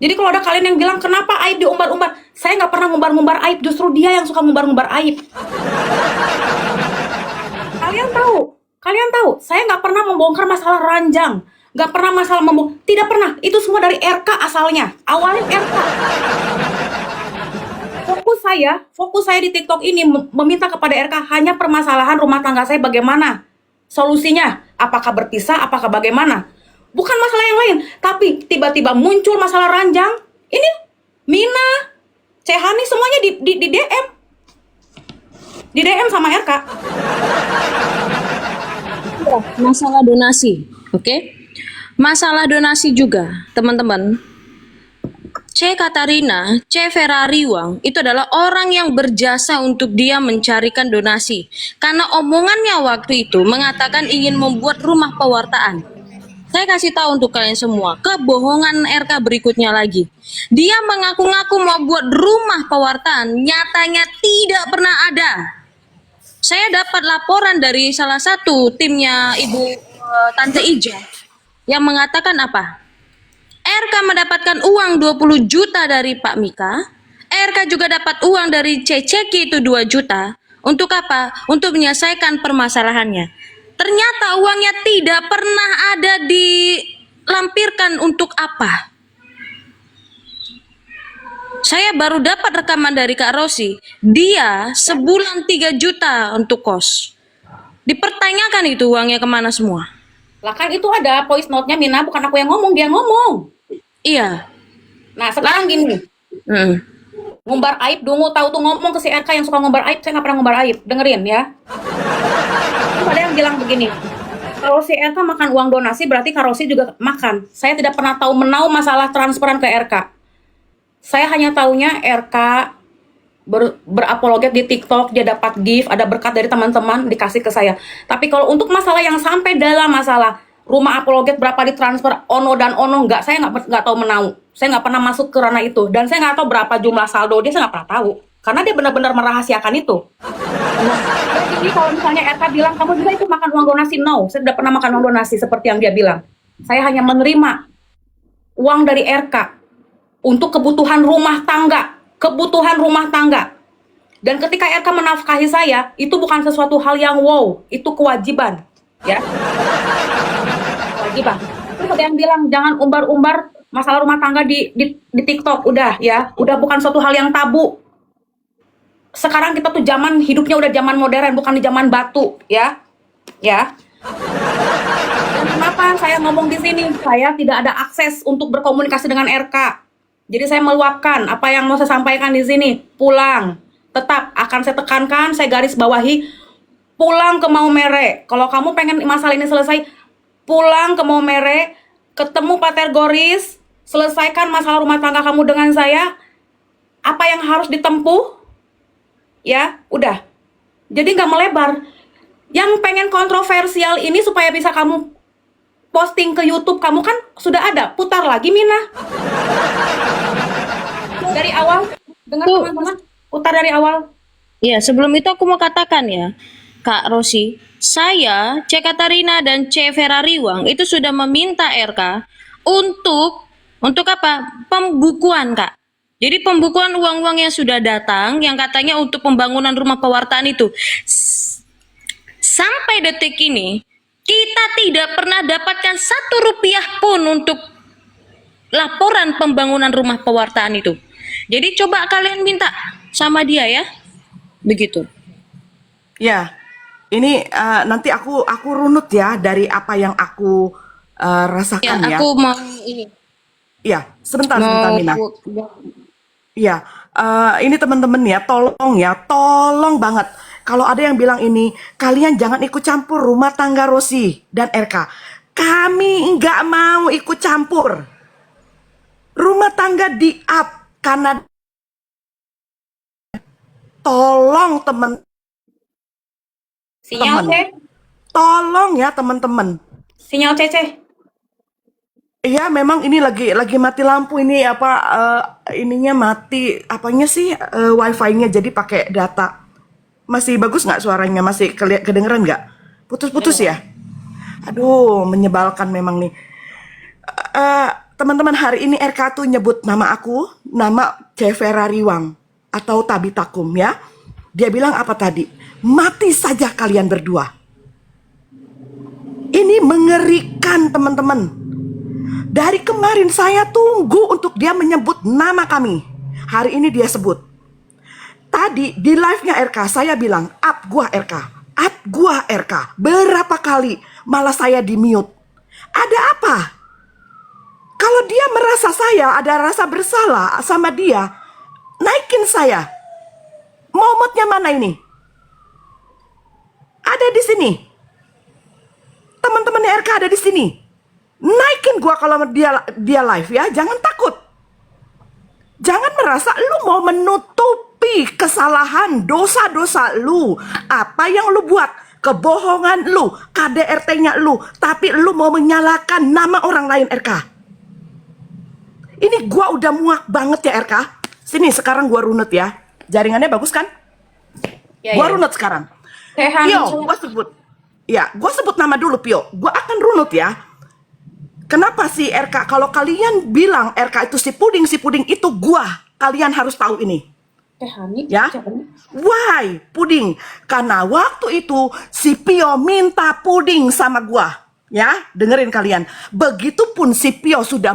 Jadi kalau ada kalian yang bilang, kenapa aib diumbar-umbar? Saya nggak pernah ngumbar-ngumbar aib, justru dia yang suka ngumbar-ngumbar aib. Kalian tahu, saya nggak pernah membongkar masalah ranjang, nggak pernah masalah tidak pernah. Itu semua dari RK asalnya, awalnya RK. Fokus saya di TikTok ini meminta kepada RK hanya permasalahan rumah tangga saya bagaimana solusinya, apakah berpisah, apakah bagaimana. Bukan masalah yang lain, tapi tiba-tiba muncul masalah ranjang. Ini Mina, Cehani semuanya di DM. Di DM sama RK. Masalah donasi, oke? Masalah donasi juga, teman-teman. C. Katarina, C. Ferrari Wang itu adalah orang yang berjasa untuk dia mencarikan donasi. Karena omongannya waktu itu mengatakan ingin membuat rumah pewartaan. Saya kasih tahu untuk kalian semua, kebohongan RK berikutnya lagi. Dia mengaku-ngaku mau buat rumah pewartaan, nyatanya tidak pernah ada. Saya dapat laporan dari salah satu timnya Tante Ija yang mengatakan apa? RK mendapatkan uang 20 juta dari Pak Mika. RK juga dapat uang dari Ceceki itu 2 juta. Untuk apa? Untuk menyelesaikan permasalahannya. Ternyata uangnya tidak pernah ada dilampirkan untuk apa. Saya baru dapat rekaman dari Kak Rosi. Dia sebulan 3 juta untuk kos. Dipertanyakan itu uangnya kemana semua. Lah kan itu ada voice note-nya Mina, bukan aku yang ngomong, dia ngomong. Iya. Nah sekarang gini, Mm. ngumbar aib dungu tahu tuh ngomong ke si RK yang suka ngumbar aib, saya nggak pernah ngumbar aib, dengerin ya. Terus ada yang bilang begini, kalau si RK makan uang donasi berarti Kak Rosi juga makan. Saya tidak pernah tahu menau masalah transferan ke RK. Saya hanya taunya RK berapologet di TikTok, dia dapat gift, ada berkat dari teman-teman dikasih ke saya. Tapi kalau untuk masalah yang sampai dalam masalah rumah apologet berapa ditransfer ono dan ono enggak, saya nggak tahu menau. Saya nggak pernah masuk ke ranah itu dan saya nggak tahu berapa jumlah saldo dia, saya nggak pernah tahu karena dia benar-benar merahasiakan itu. Nah, jadi kalau misalnya RK bilang kamu juga itu makan uang donasi, no, saya tidak pernah makan uang donasi seperti yang dia bilang. Saya hanya menerima uang dari RK untuk kebutuhan rumah tangga, Dan ketika RK menafkahi saya, itu bukan sesuatu hal yang wow, itu kewajiban, ya. Kewajiban. Terus ada yang bilang jangan umbar-umbar masalah rumah tangga di TikTok, udah ya, udah bukan suatu hal yang tabu. Sekarang kita tuh zaman hidupnya udah zaman modern, bukan di zaman batu, ya. Dan kenapa saya ngomong di sini? Saya tidak ada akses untuk berkomunikasi dengan RK. Jadi saya meluapkan apa yang mau saya sampaikan di sini. Pulang. Tetap akan saya tekankan, saya garis bawahi, pulang ke Maumere. Kalau kamu pengen masalah ini selesai, pulang ke Maumere, ketemu Pater Goris, selesaikan masalah rumah tangga kamu dengan saya. Apa yang harus ditempuh? Ya, udah. Jadi nggak melebar. Yang pengen kontroversial ini supaya bisa kamu posting ke YouTube, kamu kan sudah ada. Putar lagi, Mina. Dari awal, dengar teman-teman. Putar dari awal. Iya, sebelum itu aku mau katakan ya, Kak Rosi, saya, C. Katarina dan C. Ferrari Wang itu sudah meminta RK untuk apa? Pembukuan, Kak. Jadi pembukuan uang-uang yang sudah datang, yang katanya untuk pembangunan rumah pewartaan itu. Sampai detik ini, kita tidak pernah dapatkan 1 rupiah pun untuk laporan pembangunan rumah pewartaan itu. Jadi coba kalian minta sama dia ya, begitu. Ya, ini nanti aku runut ya dari apa yang aku Ya, rasakan ya. aku mau ini. Ya, sebentar Mau Mina. Ya, ini teman-teman ya, tolong banget. Kalau ada yang bilang ini, kalian jangan ikut campur rumah tangga Rosi dan RK. Kami nggak mau ikut campur. Rumah tangga di-up karena tolong teman-teman. Sinyal C. Tolong ya teman-teman. Sinyal CC. Iya, memang ini lagi mati lampu ini apa ininya mati apanya sih wifi-nya jadi pakai data. Masih bagus nggak suaranya? Masih kedengeran nggak? Putus-putus ya? Aduh, menyebalkan memang nih. Teman-teman, hari ini RK tuh nyebut nama aku, nama C. Ferrari Wang atau Tabitakum ya. Dia bilang apa tadi? Mati saja kalian berdua. Ini mengerikan teman-teman. Dari kemarin saya tunggu untuk dia menyebut nama kami. Hari ini dia sebut. Tadi di live-nya RK saya bilang, up gua RK. Berapa kali malah saya di mute. Ada apa? Kalau dia merasa saya ada rasa bersalah sama dia, naikin saya. Momotnya mana ini? Ada di sini. ada di sini. Naikin gua kalau dia live ya, jangan takut. Jangan merasa lu mau menutupi kesalahan, dosa-dosa lu, apa yang lu buat, kebohongan lu, KDRT-nya lu, tapi lu mau menyalahkan nama orang lain, RK. Ini gua udah muak banget ya, RK. Sini sekarang gua runut ya. Jaringannya bagus kan? Ya, Gua ya. runut sekarang. Tehani, Pio, gua sebut. Ya, gua sebut nama dulu, Pio. Gua akan runut ya. Kenapa sih RK? Kalau kalian bilang RK itu si puding itu gua. Kalian harus tahu ini. Tehani, Ya. Why puding? Karena waktu itu si Pio minta puding sama gua. Ya, dengerin kalian. Begitupun si Pio sudah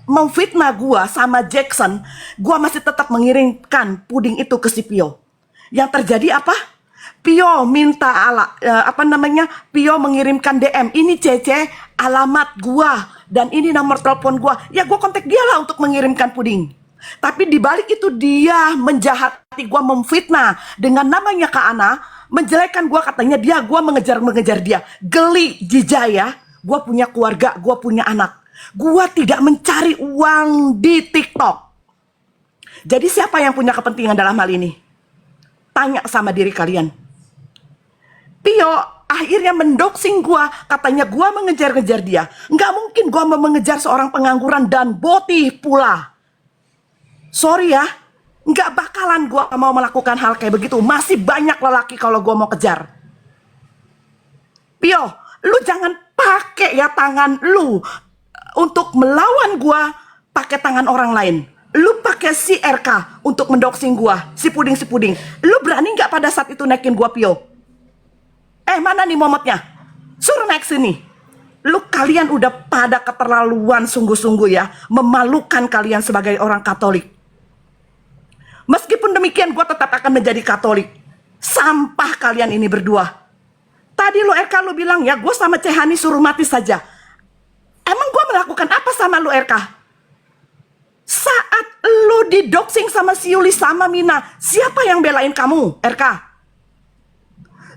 memfitnah gua sama Jackson, gua masih tetap mengirimkan puding itu ke si Pio. Yang terjadi apa? Pio minta Pio mengirimkan DM, ini Cece alamat gua dan ini nomor telepon gua. Ya gua kontak dia lah untuk mengirimkan puding. Tapi di balik itu dia menjahati gua, memfitnah dengan namanya Kak Ana, menjelekkan gua, katanya gua mengejar dia. Geli jijaya, gua punya keluarga, gua punya anak. Gua tidak mencari uang di TikTok. Jadi siapa yang punya kepentingan dalam hal ini? Tanya sama diri kalian. Pio akhirnya mendoxing gua, katanya gua mengejar-ngejar dia. Nggak mungkin gua mau mengejar seorang pengangguran dan boti pula. Sorry ya, nggak bakalan gua mau melakukan hal kayak begitu. Masih banyak lelaki kalau gua mau kejar. Pio, lu jangan pakai ya tangan lu untuk melawan gua pakai tangan orang lain. Lu pakai si RK untuk mendoxing gua, si puding. Lu berani nggak pada saat itu naikin gua, Pio? Mana nih momotnya? Suruh naik sini. Kalian udah pada keterlaluan sungguh-sungguh ya. Memalukan kalian sebagai orang Katolik. Meskipun demikian gue tetap akan menjadi Katolik. Sampah kalian ini berdua. Tadi RK lu bilang ya, gue sama Cehani suruh mati saja. Emang gue melakukan apa sama lu RK? Saat lu didoxing sama si Yuli sama Mina, siapa yang belain kamu RK?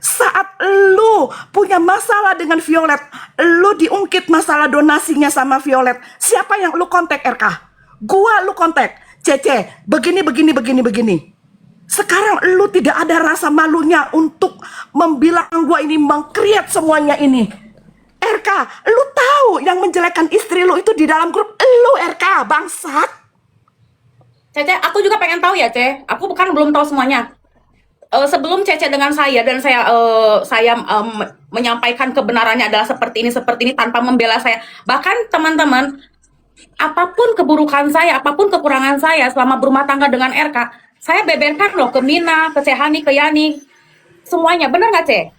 Saat lu punya masalah dengan Violet, lu diungkit masalah donasinya sama Violet, siapa yang lu kontak RK? Gua lu kontak, Cece, begini. Sekarang lu tidak ada rasa malunya untuk membilang gua ini meng-create semuanya ini. RK, lu tahu yang menjelekkan istri lu itu di dalam grup lu RK, bangsat. Cece, aku juga pengen tahu ya, Ce. Aku belum tahu semuanya. Sebelum Cece dengan saya dan saya menyampaikan kebenarannya adalah seperti ini tanpa membela saya. Bahkan teman-teman, apapun keburukan saya, apapun kekurangan saya selama berumah tangga dengan RK, saya beberkan loh ke Mina, ke Cehani, ke Yani, semuanya. Benar nggak, Ce?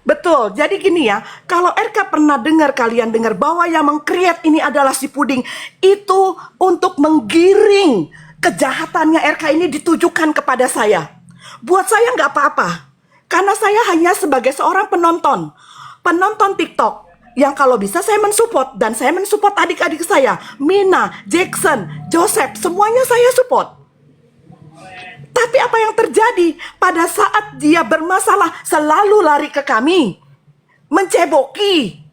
Betul, jadi gini ya, kalau RK pernah kalian dengar bahwa yang meng-create ini adalah si puding, itu untuk menggiring kejahatannya RK ini ditujukan kepada saya. Buat saya nggak apa-apa, karena saya hanya sebagai seorang penonton TikTok, yang kalau bisa saya mensupport, dan saya mensupport adik-adik saya, Mina, Jackson, Joseph, semuanya saya support. Tapi apa yang terjadi pada saat dia bermasalah selalu lari ke kami, menceboki.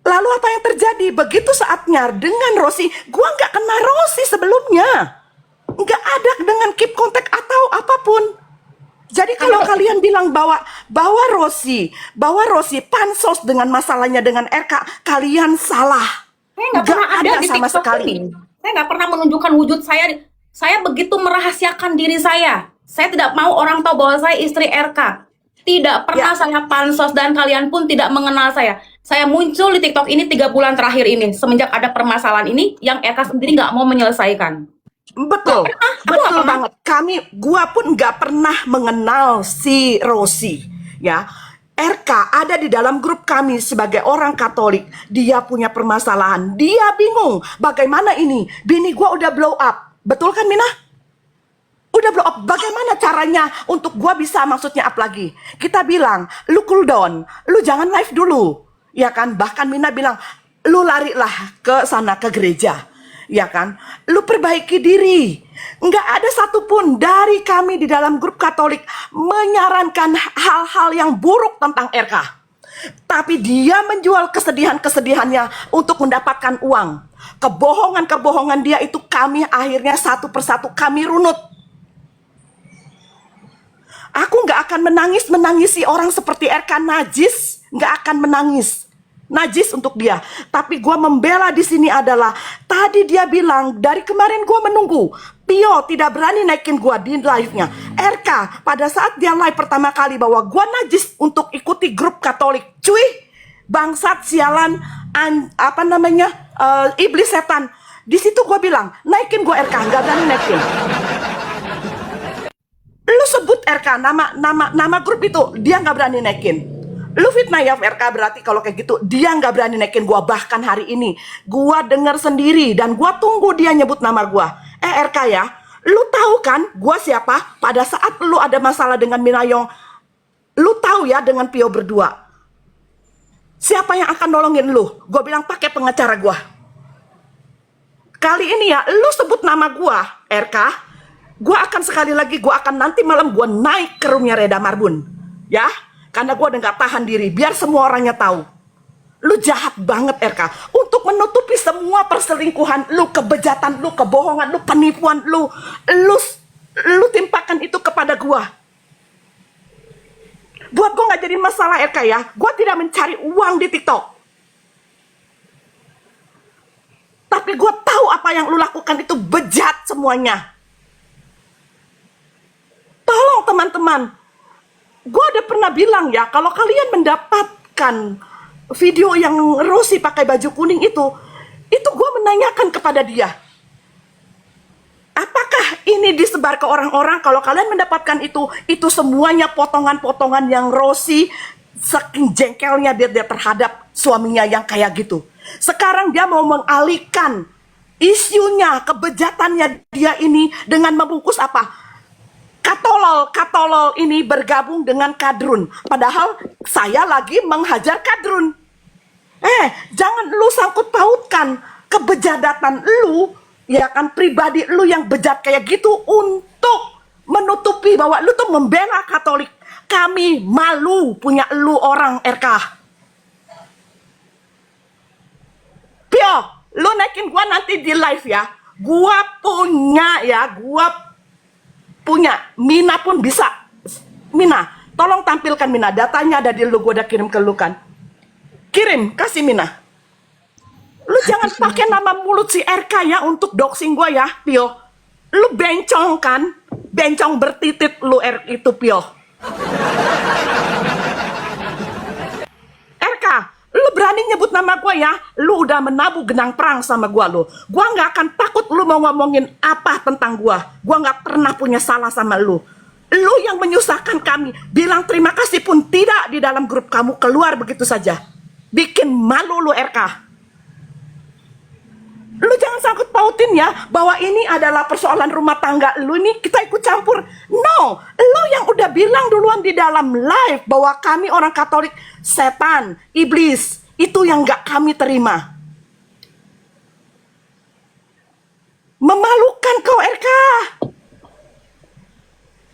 Lalu apa yang terjadi? Begitu saatnya dengan Rosi, gua nggak kenal Rosi sebelumnya. Nggak ada dengan keep kontak atau apapun. Jadi kalau kalian bilang bahwa Rosi pansos dengan masalahnya dengan RK, kalian salah. Saya nggak pernah ada di sama TikTok sekali. ini. Saya nggak pernah menunjukkan wujud saya. Saya begitu merahasiakan diri saya. Saya tidak mau orang tahu bahwa saya istri RK. Tidak pernah saya pansos dan kalian pun tidak mengenal saya. Saya muncul di TikTok ini 3 bulan terakhir ini. Semenjak ada permasalahan ini yang RK sendiri nggak mau menyelesaikan. Betul, betul banget. Gua pun nggak pernah mengenal si Rosi, ya. RK ada di dalam grup kami sebagai orang Katolik. Dia punya permasalahan. Dia bingung, bagaimana ini? Bini gua udah blow up, betul kan Mina? Udah blow up. Bagaimana caranya untuk gua bisa maksudnya up lagi? Kita bilang, lu cool down, lu jangan live dulu, ya kan? Bahkan Mina bilang, lu larilah ke sana ke gereja. ya kan? Lu perbaiki diri. Nggak ada satupun dari kami di dalam grup Katolik menyarankan hal-hal yang buruk tentang RK. Tapi dia menjual kesedihan-kesedihannya untuk mendapatkan uang. Kebohongan-kebohongan dia itu kami akhirnya satu persatu kami runut. Aku nggak akan menangisi orang seperti RK najis, nggak akan menangis. Najis untuk dia. Tapi gue membela di sini adalah tadi dia bilang dari kemarin gue menunggu. Pio tidak berani naikin gue di live-nya. RK pada saat dia live pertama kali bahwa gue najis untuk ikuti grup Katolik. Cuy, bangsat sialan, iblis setan. Di situ gue bilang naikin gue RK, nggak berani naikin. Lu sebut RK nama grup itu dia nggak berani naikin. Lu fitnah ya RK berarti kalau kayak gitu dia nggak berani naikin gua. Bahkan hari ini gua dengar sendiri dan gua tunggu dia nyebut nama gua. RK ya, lu tahu kan gua siapa? Pada saat lu ada masalah dengan Minayong, lu tahu ya dengan Pio berdua. Siapa yang akan nolongin lu? Gua bilang pakai pengacara gua. Kali ini ya lu sebut nama gua RK, gua akan sekali lagi gua akan nanti malam gua naik ke roomnya Reda Marbun. Ya. Karena gue udah gak tahan diri, biar semua orangnya tahu. Lu jahat banget RK, untuk menutupi semua perselingkuhan lu, kebejatan lu, kebohongan lu, penipuan lu timpakan itu kepada gue. Buat gue gak jadi masalah RK ya, gue tidak mencari uang di TikTok. Tapi gue tahu apa yang lu lakukan itu bejat semuanya. Tolong teman-teman, gue udah pernah bilang ya, kalau kalian mendapatkan video yang Rosi pakai baju kuning itu gue menanyakan kepada dia, apakah ini disebar ke orang-orang? Kalau kalian mendapatkan itu semuanya potongan-potongan yang Rosi saking jengkelnya dia terhadap suaminya yang kayak gitu. Sekarang dia mau mengalihkan isunya, kebejatannya dia ini dengan membungkus apa? Katolol ini bergabung dengan Kadrun. Padahal saya lagi menghajar Kadrun. Jangan lu sangkut pautkan kebejadatan lu, ya kan, pribadi lu yang bejat kayak gitu untuk menutupi bahwa lu tuh membela Katolik. Kami malu punya lu orang RK. Pio, lu naikin gua nanti di live ya. Gua punya, Mina pun bisa. Mina, tolong tampilkan Mina, datanya ada di lu, gue udah kirim ke lu kan. Kirim, kasih Mina. Lu jangan pakai nama mulut si RK ya untuk doxing gue ya, Pio. Lu bencong kan? Bencong bertitit lu itu Pio. RK, lu berani nyebut nama gue ya? Lu udah menabuh genang perang sama gue lu. Gue gak akan takut lu mau ngomongin apa tentang gue. Gue gak pernah punya salah sama lu. Lu yang menyusahkan kami. Bilang terima kasih pun tidak di dalam grup kamu. Keluar begitu saja. Bikin malu lu RK. Lu jangan sangkut pautin ya bahwa ini adalah persoalan rumah tangga lu nih kita ikut campur. No, lu yang udah bilang duluan di dalam live bahwa kami orang Katolik setan, iblis. Itu yang gak kami terima. Memalukan kau RK.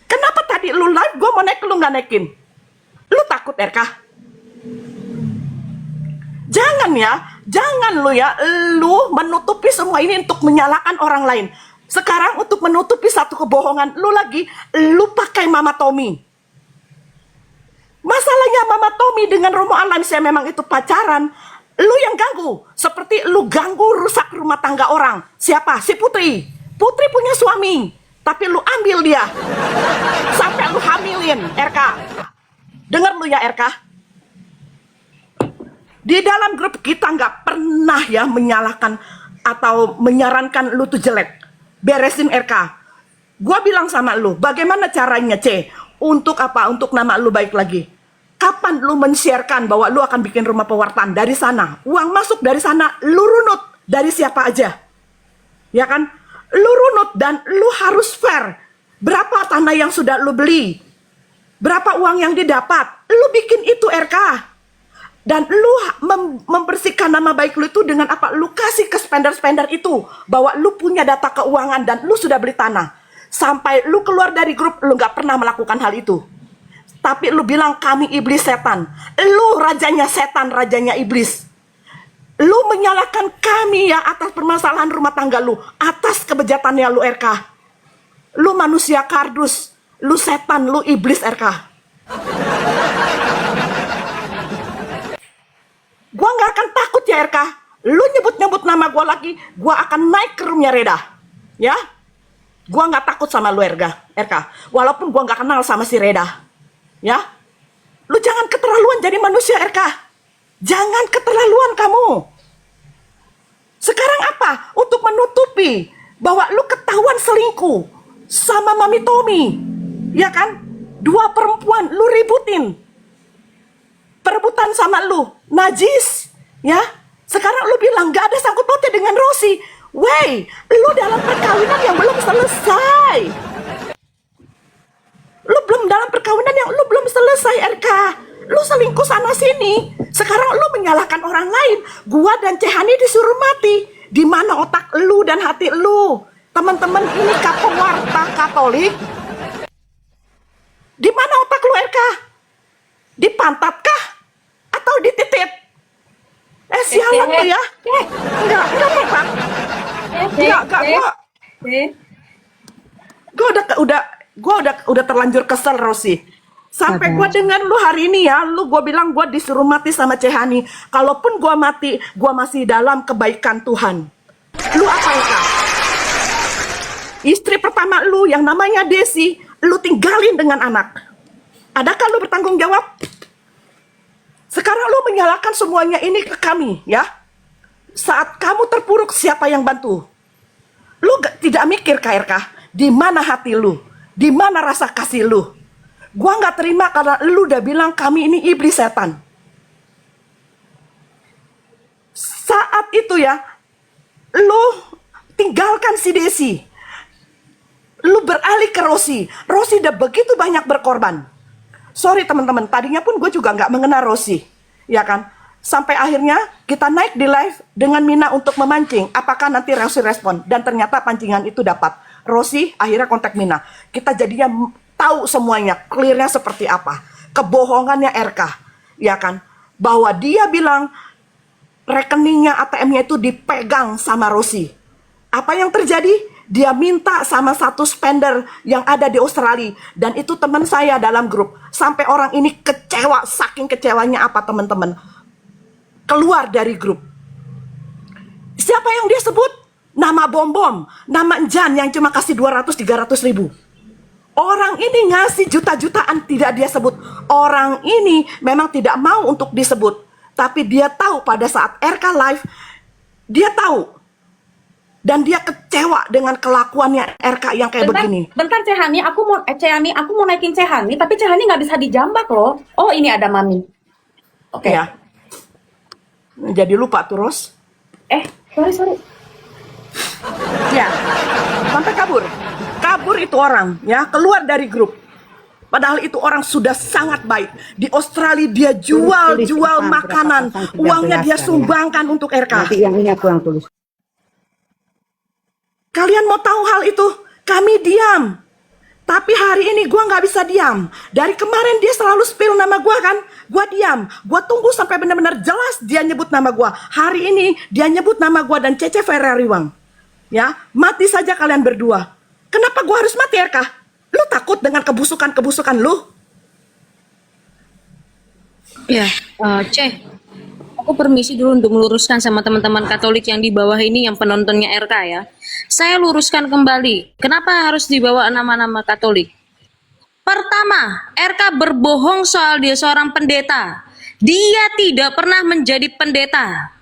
Kenapa tadi lu live gue mau naik lu gak naikin? Lu takut RK? Jangan ya, jangan lu menutupi semua ini untuk menyalahkan orang lain. Sekarang untuk menutupi satu kebohongan lu pakai Mama Tommy. Masalahnya Mama Tommy dengan Romo Alamsyah memang itu pacaran. Lu yang ganggu, seperti lu ganggu rusak rumah tangga orang. Siapa? Si Putri. Putri punya suami, tapi lu ambil dia. Sampai lu hamilin, RK. Dengar lu ya RK. Di dalam grup kita nggak pernah ya menyalahkan atau menyarankan lu tuh jelek. Beresin RK. Gua bilang sama lu, bagaimana caranya C? Untuk apa? Untuk nama lu baik lagi. Kapan lu men-sharekan bahwa lu akan bikin rumah pewartaan dari sana? Uang masuk dari sana, lu runut dari siapa aja. Ya kan? Lu runut dan lu harus fair. Berapa tanah yang sudah lu beli? Berapa uang yang didapat? Lu bikin itu RK. Dan lu membersihkan nama baik lu itu dengan apa? Lu kasih ke spender-spender itu bahwa lu punya data keuangan dan lu sudah beli tanah. Sampai lu keluar dari grup, lu gak pernah melakukan hal itu. Tapi lu bilang kami iblis setan. Lu rajanya setan, rajanya iblis. Lu menyalahkan kami ya atas permasalahan rumah tangga lu, atas kebejatannya lu RK. Lu manusia kardus, lu setan, lu iblis RK. Gua nggak akan takut ya RK. Lu nyebut-nyebut nama gua lagi, gua akan naik ke roomnya Reda. Ya, gua nggak takut sama lu RK. Walaupun gua nggak kenal sama si Reda. Ya, lu jangan keterlaluan jadi manusia RK. Jangan keterlaluan kamu. Sekarang apa? Untuk menutupi bahwa lu ketahuan selingkuh sama Mami Tommy. Ya kan? 2 perempuan lu ributin. Perebutan sama lu. Najis. Ya. Sekarang lu bilang gak ada sangkut pautnya dengan Rosi. Wey, lu dalam perkawinan yang belum selesai. Lu belum dalam perkawinan yang lu belum selesai RK. Lu selingkuh sana sini. Sekarang lu menyalahkan orang lain. Gua dan Cehani disuruh mati. Di mana otak lu dan hati lu? Teman-teman ini kapewarta Katolik. Di mana otak lu RK? Di pantatkah? Atau di titik? Sialan lu ya. Enggak Pak. Enggak, gua udah terlanjur kesel Rosi. Sampai gue dengar lu hari ini ya, gue bilang gue disuruh mati sama Cehani. Kalaupun gue mati, gue masih dalam kebaikan Tuhan. Lu apa ya Kak? Istri pertama lu yang namanya Desi, lu tinggalin dengan anak. Adakah lu bertanggung jawab? Sekarang lu menyalahkan semuanya ini ke kami ya. Saat kamu terpuruk, siapa yang bantu? Lu tidak mikir KRK, di mana hati lu? Di mana rasa kasih lu? Gua nggak terima karena lu udah bilang kami ini iblis setan. Saat itu ya, lu tinggalkan si Desi. Lu beralih ke Rosi. Rosi udah begitu banyak berkorban. Sorry teman-teman, tadinya pun gue juga nggak mengenal Rosi. Ya kan? Sampai akhirnya kita naik di live dengan Mina untuk memancing. Apakah nanti Rosi respon? Dan ternyata pancingan itu dapat. Rosi akhirnya kontak Mina. Kita jadinya tahu semuanya, clearnya seperti apa. Kebohongannya RK, ya kan? Bahwa dia bilang rekeningnya ATM-nya itu dipegang sama Rosi. Apa yang terjadi? Dia minta sama satu spender yang ada di Australia. Dan itu teman saya dalam grup. Sampai orang ini kecewa, saking kecewanya apa teman-teman. Keluar dari grup. Siapa yang dia sebut? Nama Bom-Bom, nama Jan yang cuma kasih 200-300 ribu. Orang ini ngasih juta-jutaan tidak dia sebut. Orang ini memang tidak mau untuk disebut. Tapi dia tahu pada saat RK live, dia tahu. Dan dia kecewa dengan kelakuannya RK yang kayak begini. Bentar Cehani, aku mau naikin Cehani, tapi Cehani nggak bisa dijambak loh. Oh ini ada Mami. Oke. Ya. Jadi lupa terus. Sorry. Ya. Sampai kabur. Kabur itu orang, ya, keluar dari grup. Padahal itu orang sudah sangat baik. Di Australia dia jual makanan, uangnya dia sumbangkan untuk RK. Nanti yang ini aku yang tulis. Kalian mau tahu hal itu? Kami diam. Tapi hari ini gua nggak bisa diam. Dari kemarin dia selalu spill nama gua kan. Gua diam. Gua tunggu sampai benar-benar jelas dia nyebut nama gua. Hari ini dia nyebut nama gua dan Cece Ferrariwang. Ya, mati saja kalian berdua. Kenapa gua harus mati RK? Lu takut dengan kebusukan-kebusukan lu? Ya, aku permisi dulu untuk meluruskan sama teman-teman Katolik yang di bawah ini yang penontonnya RK ya. Saya luruskan kembali, kenapa harus dibawa nama-nama Katolik? Pertama, RK berbohong soal dia seorang pendeta. Dia tidak pernah menjadi pendeta.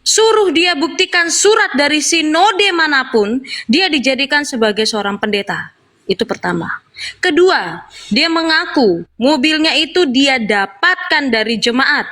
Suruh dia buktikan surat dari sinode manapun, dia dijadikan sebagai seorang pendeta. Itu pertama. Kedua, dia mengaku mobilnya itu dia dapatkan dari jemaat.